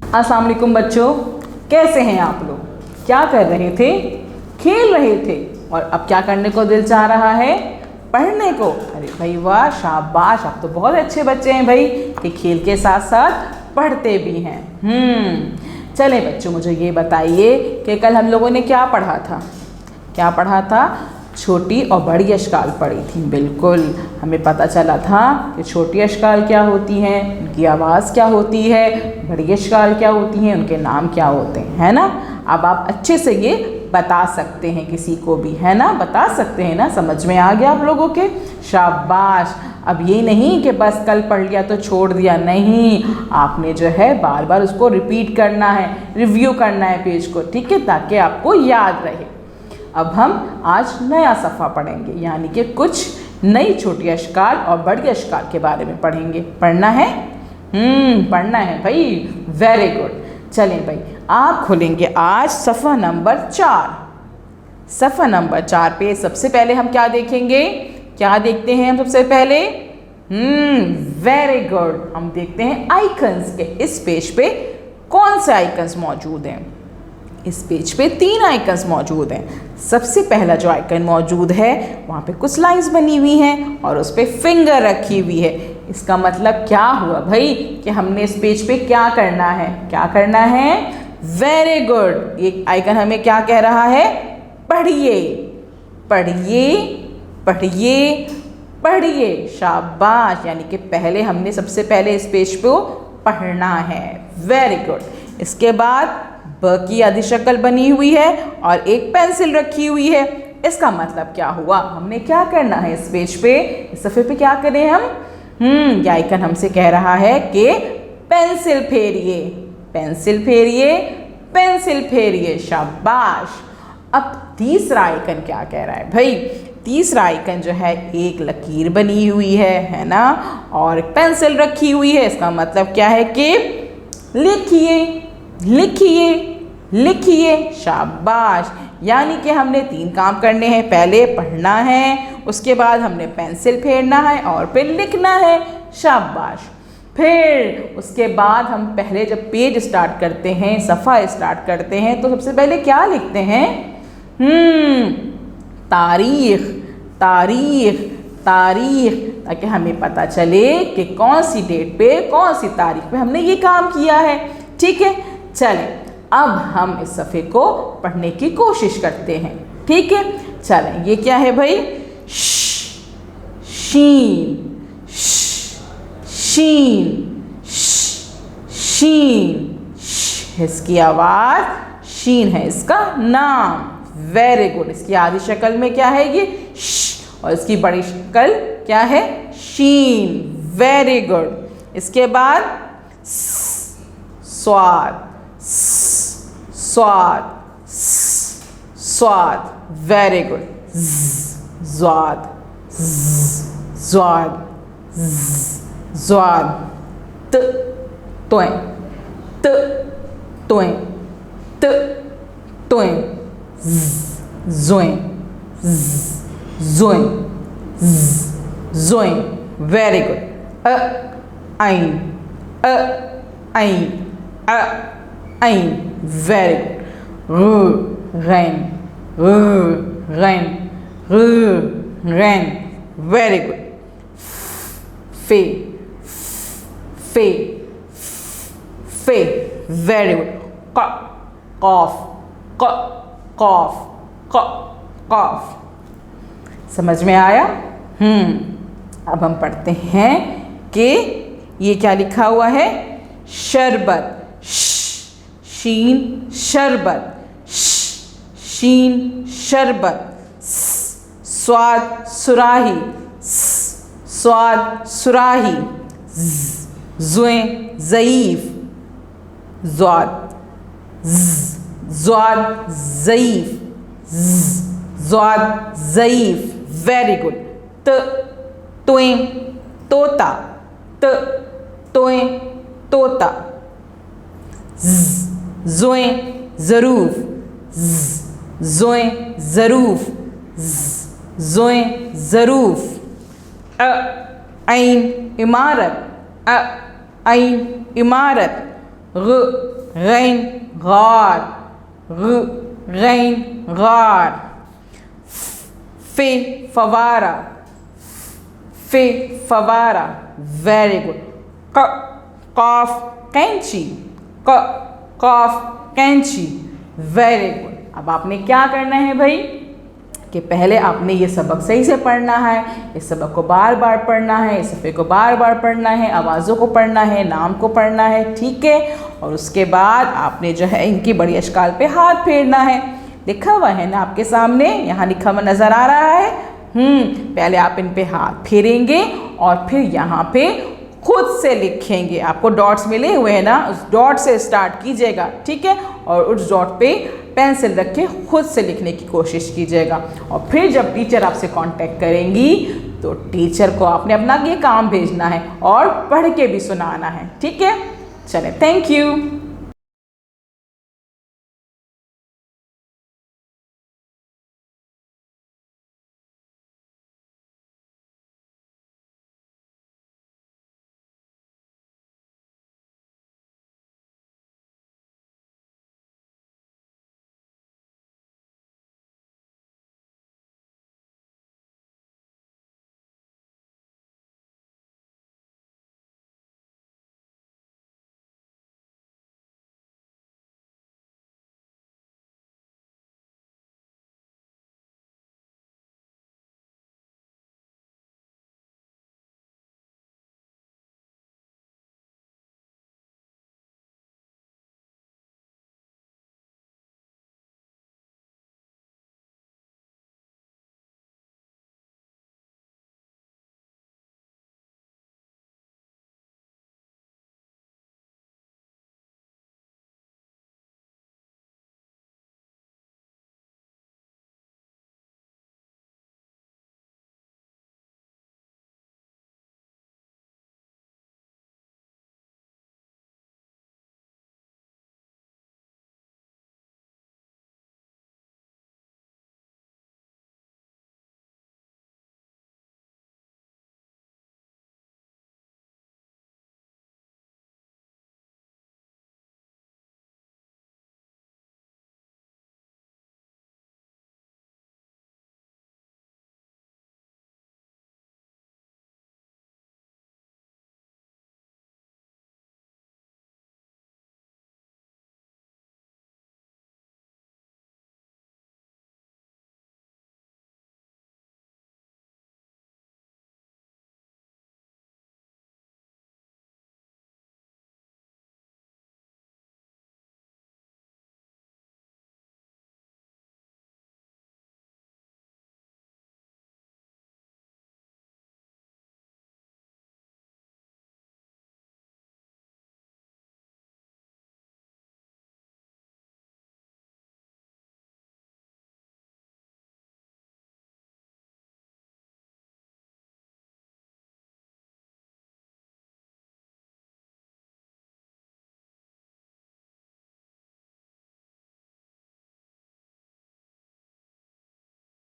अस्सलाम वालेकुम बच्चों, कैसे हैं आप लोग? क्या कर रहे थे? खेल रहे थे। और अब क्या करने को दिल चाह रहा है? पढ़ने को। अरे भाई वाह, शाबाश, आप तो बहुत अच्छे बच्चे हैं भाई कि खेल के साथ साथ पढ़ते भी हैं। चलें बच्चों, मुझे ये बताइए कि कल हम लोगों ने क्या पढ़ा था? क्या पढ़ा था? छोटी और बड़ी अश्काल पढ़ी थी। बिल्कुल, हमें पता चला था कि छोटी अश्काल क्या होती हैं, उनकी आवाज़ क्या होती है, बड़ी अश्काल क्या होती हैं, उनके नाम क्या होते हैं, है ना? अब आप अच्छे से ये बता सकते हैं किसी को भी, है ना? बता सकते हैं ना? समझ में आ गया आप लोगों के? शाबाश। अब ये नहीं कि बस कल पढ़ लिया तो छोड़ दिया, नहीं, आपने जो है बार बार उसको रिपीट करना है, रिव्यू करना है पेज को, ठीक है, ताकि आपको याद रहे। अब हम आज नया सफ़ा पढ़ेंगे, यानी कि कुछ नई छोटी अश्काल और बड़ी अश्काल के बारे में पढ़ेंगे। पढ़ना है? पढ़ना है भाई, वेरी गुड। चलें भाई, आप खोलेंगे आज सफ़ा नंबर 4। सफ़ा नंबर 4 पे सबसे पहले हम क्या देखेंगे? क्या देखते हैं हम सबसे पहले? वेरी गुड, हम देखते हैं आइकन्स के। इस पेज पे कौन से आइकन्स मौजूद हैं? इस पेज पे 3 आइकन्स मौजूद हैं। सबसे पहला जो आइकन मौजूद है वहाँ पे कुछ लाइंस बनी हुई हैं और उस पर फिंगर रखी हुई है। इसका मतलब क्या हुआ भाई कि हमने इस पेज पे क्या करना है? क्या करना है? Very good. ये आइकन हमें क्या कह रहा है? पढ़िए, पढ़िए, पढ़िए, पढ़िए। शाबाश। यानी कि पहले हमने सबसे पहले इस पेज को पढ़ना है। Very good. इसके बाद ब की आधी शक्ल बनी हुई है और एक पेंसिल रखी हुई है। इसका मतलब क्या हुआ? हमने क्या करना है इस पेज पे, इस सफ़े पे क्या करें हम? ये आइकन हमसे कह रहा है कि पेंसिल फेरिए, पेंसिल फेरिए, पेंसिल फेरिए। शाबाश। अब तीसरा आइकन क्या कह रहा है भाई? तीसरा आइकन जो है, एक लकीर बनी हुई है ना, और पेंसिल रखी हुई है। इसका मतलब क्या है कि लिखिए, लिखिए, लिखिए। शाबाश। यानी कि हमने 3 काम करने हैं। पहले पढ़ना है, उसके बाद हमने पेंसिल फेरना है और फिर लिखना है। शाबाश। फिर उसके बाद हम पहले जब पेज स्टार्ट करते हैं, सफ़ा स्टार्ट करते हैं, तो सबसे पहले क्या लिखते हैं? तारीख, तारीख, तारीख, ताकि हमें पता चले कि कौन सी डेट पे, कौन सी तारीख पे हमने ये काम किया है। ठीक है, चलें अब हम इस सफ़े को पढ़ने की कोशिश करते हैं। ठीक है, चलें। ये क्या है भाई? शीन, शीन, शीन। इसकी आवाज़ शीन है, इसका नाम। Very good. इसकी आधी शक्ल में क्या है? ये और इसकी बड़ी शक्ल क्या है? शीन। Very good. इसके बाद स्वाद, स्वाद, स्वाद। Very good. स्वाद, स्वाद, स्वाद। त तोय, त तोय, त तोय, जोय, जोय, जोय। Very good. आइन, आइन, आइन। Very good. रैन, रैन, रैन। Very good. फे, फे, फे। Very good. कॉफ, कॉफ, कॉफ। समझ में आया? अब हम पढ़ते हैं कि ये क्या लिखा हुआ है? शरबत, शीन, शरबत, शीन, शरबत। स्वाद, सुराही, स्वाद, सुराही। ज़ुए, ज़ईफ़, ज़्वाद, ज़्वाद, ज़ईफ़, ज़्वाद, ज़ईफ़। Very good. त तोय, तोता, त तोय, तोता। ज़ोए, ज़रूफ़, ज़ोए, ज़रूफ़, ज़ोए, ज़रूफ़। ऐन, इमारत, ऐन, इमारत। गैन गार, गैन गार। फे फवारा, फे फवारा, वेरी गुड। कॉफ कैंची, कॉफ कैंची, वेरी गुड। अब आपने क्या करना है भाई कि पहले आपने ये सबक सही से पढ़ना है, इस सबक को बार बार पढ़ना है, इस सफ़े को बार बार पढ़ना है, आवाज़ों को पढ़ना है, नाम को पढ़ना है, ठीक है। और उसके बाद आपने जो है इनकी बड़ी अशकाल पे हाथ फेरना है। लिखा हुआ है ना आपके सामने, यहाँ लिखा हुआ नज़र आ रहा है। पहले आप इन पे हाथ फेरेंगे और फिर यहाँ पे खुद से लिखेंगे। आपको डॉट्स मिले हुए हैं ना, उस डॉट से स्टार्ट कीजिएगा, ठीक है। और उस डॉट पे पेंसिल रख के खुद से लिखने की कोशिश कीजिएगा। और फिर जब टीचर आपसे कांटेक्ट करेंगी तो टीचर को आपने अपना ये काम भेजना है और पढ़ के भी सुनाना है, ठीक है। चले, थैंक यू।